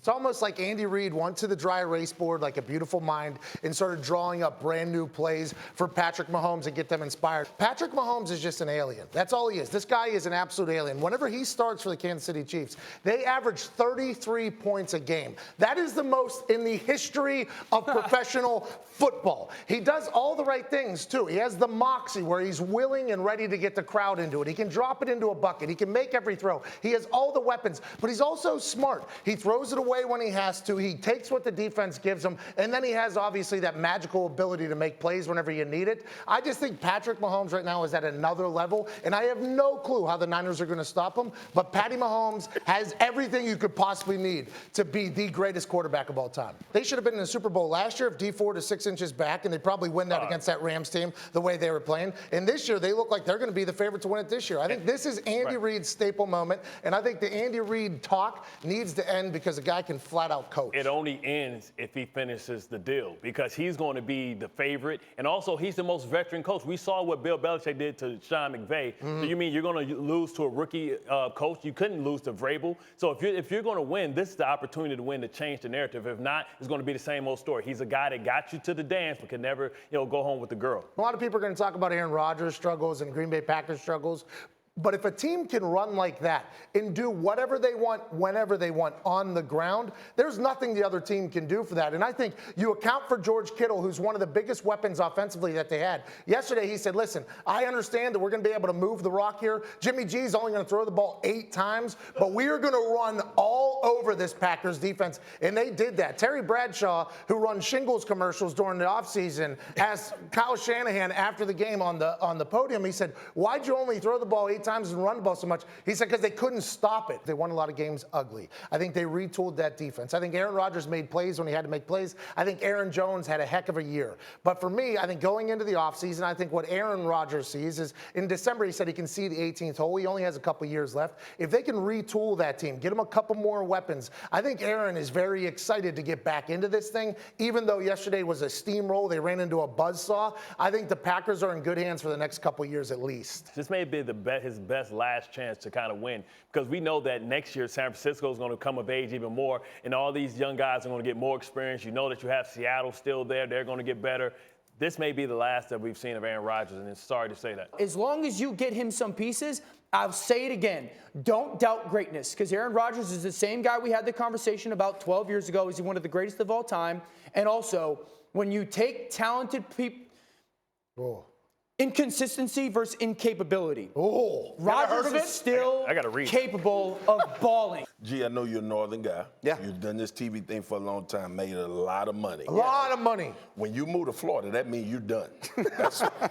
It's almost like Andy Reid went to the dry erase board like a beautiful mind and started drawing up brand new plays for Patrick Mahomes and get them inspired. Patrick Mahomes is just an alien. That's all he is. This guy is an absolute alien. Whenever he starts for the Kansas City Chiefs, they average 33 points a game. That is the most in the history of professional football. He does all the right things, too. He has the moxie where he's willing and ready to get the crowd into it. He can drop it into a bucket. He can make every throw. He has all the weapons, but he's also smart. He throws it away when he has to. He takes what the defense gives him, and then he has obviously that magical ability to make plays whenever you need it. I just think Patrick Mahomes right now is at another level, and I have no clue how the Niners are going to stop him, but Patty Mahomes has everything you could possibly need to be the greatest quarterback of all time. They should have been in the Super Bowl last year if D Ford is 6 inches back, and they probably win that against that Rams team the way they were playing. And this year, they look like they're going to be the favorite to win it this year. I think this is Andy Reid's staple moment, and I think the Andy Reid talk needs to end because the guy can flat out coach. It only ends if he finishes the deal because he's going to be the favorite, and also he's the most veteran coach. We saw what Bill Belichick did to Sean McVay. So you mean you're going to lose to a rookie coach? You couldn't lose to Vrabel. So if you're going to win, this is the opportunity to win to change the narrative. If not, it's going to be the same old story. He's a guy that got you to the dance but could never, go home with the girl. A lot of people are going to talk about Aaron Rodgers' struggles and Green Bay Packers' struggles. But if a team can run like that and do whatever they want, whenever they want on the ground, there's nothing the other team can do for that. And I think you account for George Kittle, who's one of the biggest weapons offensively that they had. Yesterday, he said, listen, I understand that we're going to be able to move the rock here. Jimmy G is only going to throw the ball 8 times, but we are going to run all over this Packers defense. And they did that. Terry Bradshaw, who runs shingles commercials during the offseason, asked Kyle Shanahan after the game on the podium, he said, why'd you only throw the ball 8 times and run the ball so much? He said, because they couldn't stop it. They won a lot of games ugly. I think they retooled that defense. I think Aaron Rodgers made plays when he had to make plays. I think Aaron Jones had a heck of a year. But for me, I think going into the offseason, I think what Aaron Rodgers sees is in December, he said he can see the 18th hole. He only has a couple years left. If they can retool that team, get him a couple more weapons, I think Aaron is very excited to get back into this thing. Even though yesterday was a steamroll, they ran into a buzzsaw. I think the Packers are in good hands for the next couple years at least. This may be his best last chance to kind of win because we know that next year San Francisco is going to come of age even more, and all these young guys are going to get more experience. You know that you have Seattle still there. They're going to get better. This may be the last that we've seen of Aaron Rodgers, and it's sorry to say that. As long as you get him some pieces, I'll say it again, don't doubt greatness, because Aaron Rodgers is the same guy we had the conversation about 12 years ago. Is he one of the greatest of all time? And also, when you take talented people, inconsistency versus incapability. Rodgers is still capable of balling. Gee, I know you're a Northern guy. Yeah. You've done this TV thing for a long time, made a lot of money. A lot of money. When you move to Florida, that means you're done.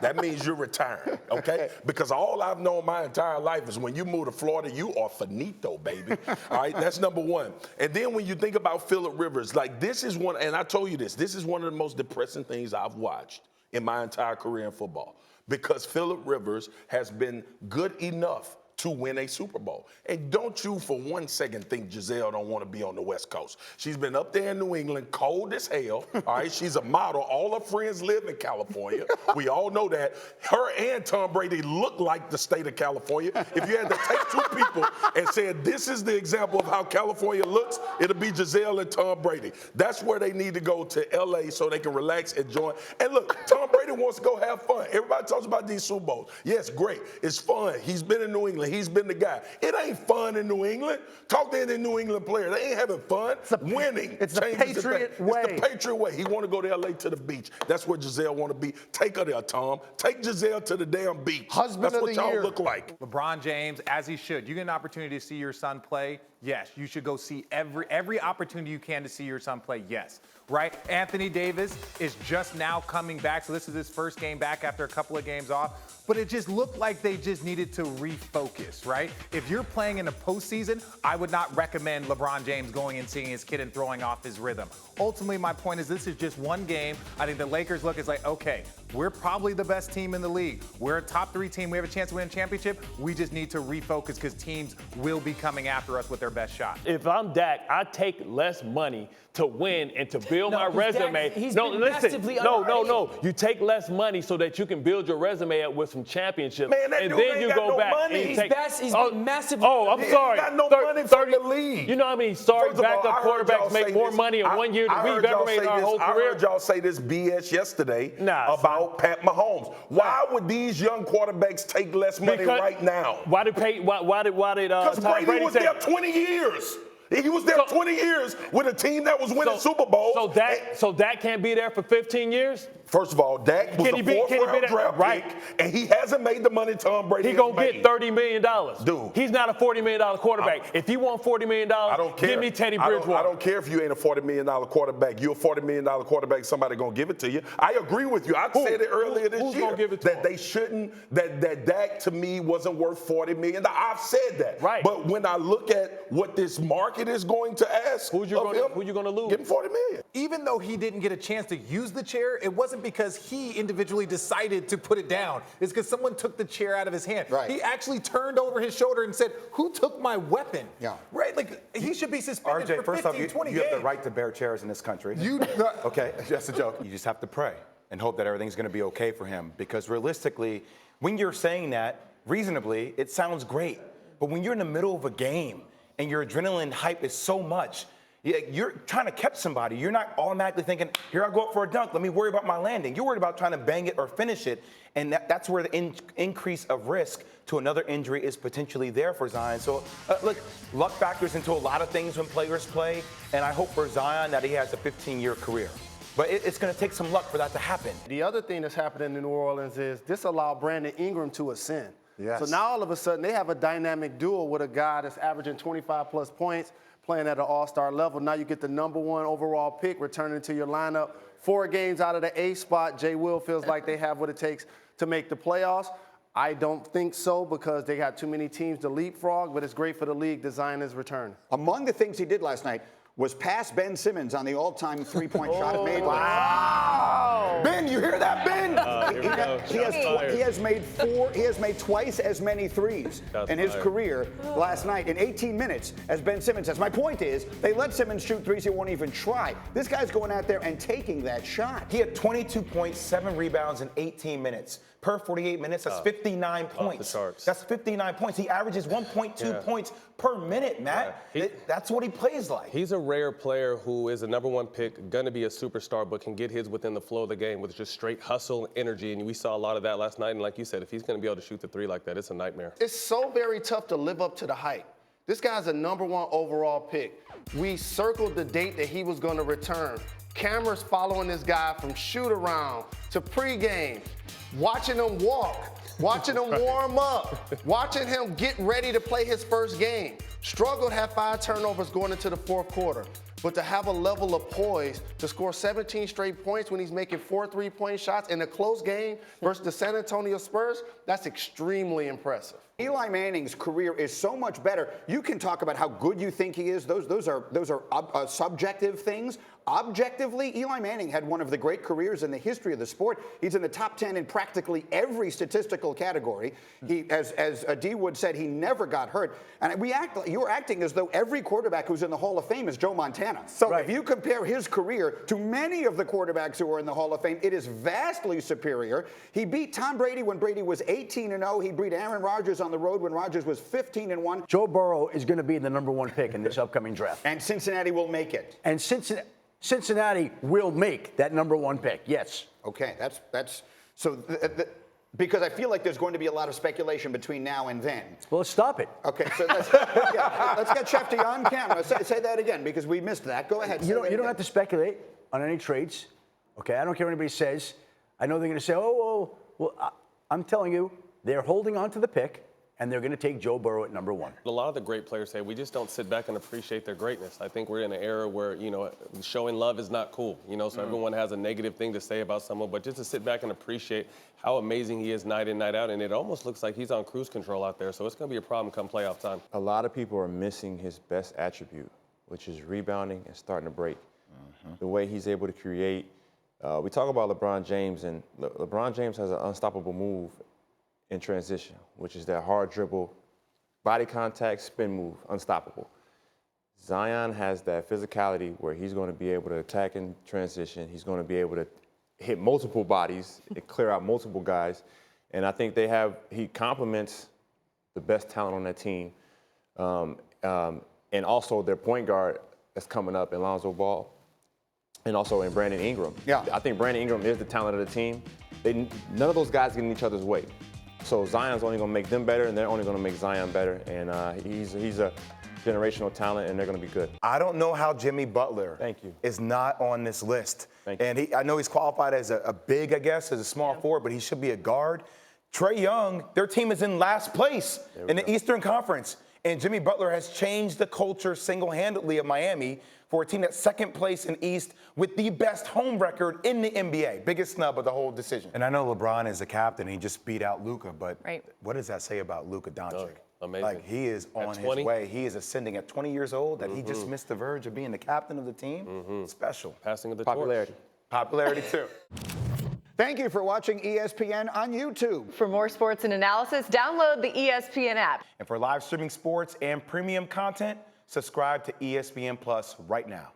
That means you're retiring, okay? Because all I've known my entire life is when you move to Florida, you are finito, baby. All right, that's number one. And then when you think about Phillip Rivers, like this is one, and I told you this is one of the most depressing things I've watched in my entire career in football. Because Phillip Rivers has been good enough to win a Super Bowl. And don't you for one second think Giselle don't want to be on the West Coast. She's been up there in New England, cold as hell, all right? She's a model. All her friends live in California. We all know that. Her and Tom Brady look like the state of California. If you had to take 2 people and said, this is the example of how California looks, it'll be Giselle and Tom Brady. That's where they need to go to L.A. so they can relax, enjoy. And look, Tom Brady wants to go have fun. Everybody talks about these Super Bowls. Yes, great. It's fun. He's been in New England. He's been the guy. It ain't fun in New England. Talk to any New England player. They ain't having fun. Winning. It's the Patriot way. It's the Patriot way. He want to go to L.A. to the beach. That's where Giselle want to be. Take her there, Tom. Take Giselle to the damn beach. Husband That's of what the y'all year. look like. LeBron James, as he should. You get an opportunity to see your son play, yes. You should go see every opportunity you can to see your son play, yes. Right? Anthony Davis is just now coming back, so this is his first game back after a couple of games off. But it just looked like they just needed to refocus, right? If you're playing in the postseason, I would not recommend LeBron James going and seeing his kid and throwing off his rhythm. Ultimately, my point is this is just one game. I think the Lakers look is like, okay, we're probably the best team in the league. We're a top 3 team. We have a chance to win a championship. We just need to refocus because teams will be coming after us with their best shot. If I'm Dak, I take less money to win and to build my resume. He's been massively no. underrated. You take less money so that you can build your resume up with some championships. Man, that and dude then ain't you got go no back money. and He's take. been massively I'm He sorry. ain't got no money from the league. You know how many sorry First of all, backup I heard y'all quarterbacks make say more this- money in 1 year than I we've heard ever y'all made in say our this- whole I career? heard y'all say this BS yesterday Nah, about Pat Mahomes. Why would these young quarterbacks take less money right now? Why did Because Tom Brady Brady was say? there 20 years. He was there 20 years with a team that was winning Super Bowls. So Dak can't be there for 15 years? First of all, Dak was a fourth-round draft pick, and he hasn't made the money Tom Brady He has gonna made. get $30 million. Dude. He's not a $40 million quarterback. If you want $40 million, I don't care. give me Teddy I Bridgewater. don't care if you ain't a $40 million quarterback. You're a $40 million quarterback. Somebody gonna give it to you. I agree with you. I said it earlier this Who's year gonna give it to that him? they shouldn't. That Dak to me wasn't worth $40 million. I've said that. Right. But when I look at what this market is going to ask, Who you gonna lose? Give him $40 million. Even though he didn't get a chance to use the chair, it wasn't because he individually decided to put it down. It's because someone took the chair out of his hand. Right. He actually turned over his shoulder and said, "Who took my weapon?" Yeah. Right? Like, he should be suspended RJ, for first 15, off, 20 you have the games. right to bear chairs in this country. You Okay, just a joke. You just have to pray and hope that everything's going to be okay for him. Because realistically, when you're saying that reasonably, it sounds great. But when you're in the middle of a game and your adrenaline hype is so much, you're trying to catch somebody. You're not automatically thinking, here I go up for a dunk. Let me worry about my landing. You're worried about trying to bang it or finish it. And that's where the increase of risk to another injury is potentially there for Zion. So, look, luck factors into a lot of things when players play. And I hope for Zion that he has a 15-year career. But it's going to take some luck for that to happen. The other thing that's happening in New Orleans is this allowed Brandon Ingram to ascend. Yes. So now all of a sudden they have a dynamic duo with a guy that's averaging 25-plus points, playing at an all-star level. Now you get the number 1 overall pick returning to your lineup. 4 games out of the A spot, Jay Will feels like they have what it takes to make the playoffs. I don't think so because they got too many teams to leapfrog, but it's great for the league that Zion is returning. Among the things he did last night was pass Ben Simmons on the all-time three-point shot made. Wow. Ben, you hear that, Ben? Here we go. He has made twice as many threes in his career last night in 18 minutes as Ben Simmons has. My point is, they let Simmons shoot threes he won't even try. This guy's going out there and taking that shot. He had 22 points, 7 rebounds in 18 minutes. Per 48 minutes, that's 59 points. the charts. That's 59 points. He averages 1.2 points per minute, Matt. That's what he plays like. He's a rare player who is a number 1 pick, going to be a superstar, but can get his within the flow of the game with just straight hustle and energy. And we saw a lot of that last night. And like you said, if he's going to be able to shoot the 3 like that, it's a nightmare. It's so very tough to live up to the hype. This guy's a number 1 overall pick. We circled the date that he was going to return. Cameras following this guy from shoot around to pregame, watching him walk, watching him warm up, watching him get ready to play his first game. Struggled, had 5 turnovers going into the 4th quarter. But to have a level of poise to score 17 straight points when he's making 4 3-point shots in a close game versus the San Antonio Spurs, that's extremely impressive. Eli Manning's career is so much better. You can talk about how good you think he is. Those are subjective things. Objectively, Eli Manning had one of the great careers in the history of the sport. He's in the top 10 in practically every statistical category. He, as D. Wood said, he never got hurt. And you're acting as though every quarterback who's in the Hall of Fame is Joe Montana. So if you compare his career to many of the quarterbacks who are in the Hall of Fame, it is vastly superior. He beat Tom Brady when Brady was 18-0. He beat Aaron Rodgers on the road when Rodgers was 15-1. Joe Burrow is going to be the number 1 pick in this upcoming draft. And Cincinnati will make it. And Cincinnati will make that number 1 pick, yes. Okay, that's so because I feel like there's going to be a lot of speculation between now and then. Well, let's stop it. Okay, so let's get Shefty on camera. Say that again because we missed that. Go ahead. You don't have to speculate on any trades. Okay, I don't care what anybody says. I know they're going to say, I'm telling you, they're holding on to the pick. And they're going to take Joe Burrow at number 1. A lot of the great players say we just don't sit back and appreciate their greatness. I think we're in an era where, showing love is not cool. So everyone has a negative thing to say about someone, but just to sit back and appreciate how amazing he is night in, night out. And it almost looks like he's on cruise control out there. So it's going to be a problem come playoff time. A lot of people are missing his best attribute, which is rebounding and starting to break. The way he's able to create We talk about LeBron James, and LeBron James has an unstoppable move in transition, which is that hard dribble, body contact, spin move, unstoppable. Zion has that physicality where he's going to be able to attack in transition. He's going to be able to hit multiple bodies and clear out multiple guys. And I think he complements the best talent on that team. And also their point guard that's coming up, Lonzo Ball, and also in Brandon Ingram. Yeah. I think Brandon Ingram is the talent of the team. None of those guys get in each other's way. So Zion's only going to make them better, and they're only going to make Zion better. And he's a generational talent, and they're going to be good. I don't know how Jimmy Butler Thank you. is not on this list. Thank you. And I know he's qualified as a big, I guess, as a small forward, but he should be a guard. Trae Young, their team is in last place in the Eastern Conference. And Jimmy Butler has changed the culture single-handedly of Miami for a team that's second place in East with the best home record in the NBA. Biggest snub of the whole decision. And I know LeBron is the captain. He just beat out Luka, but what does that say about Luka Doncic? Amazing. Like, he is on his way. He is ascending at 20 years old, that he just missed the verge of being the captain of the team. Special. Passing of the Popularity. Popularity, too. Thank you for watching ESPN on YouTube. For more sports and analysis, download the ESPN app. And for live streaming sports and premium content, subscribe to ESPN Plus right now.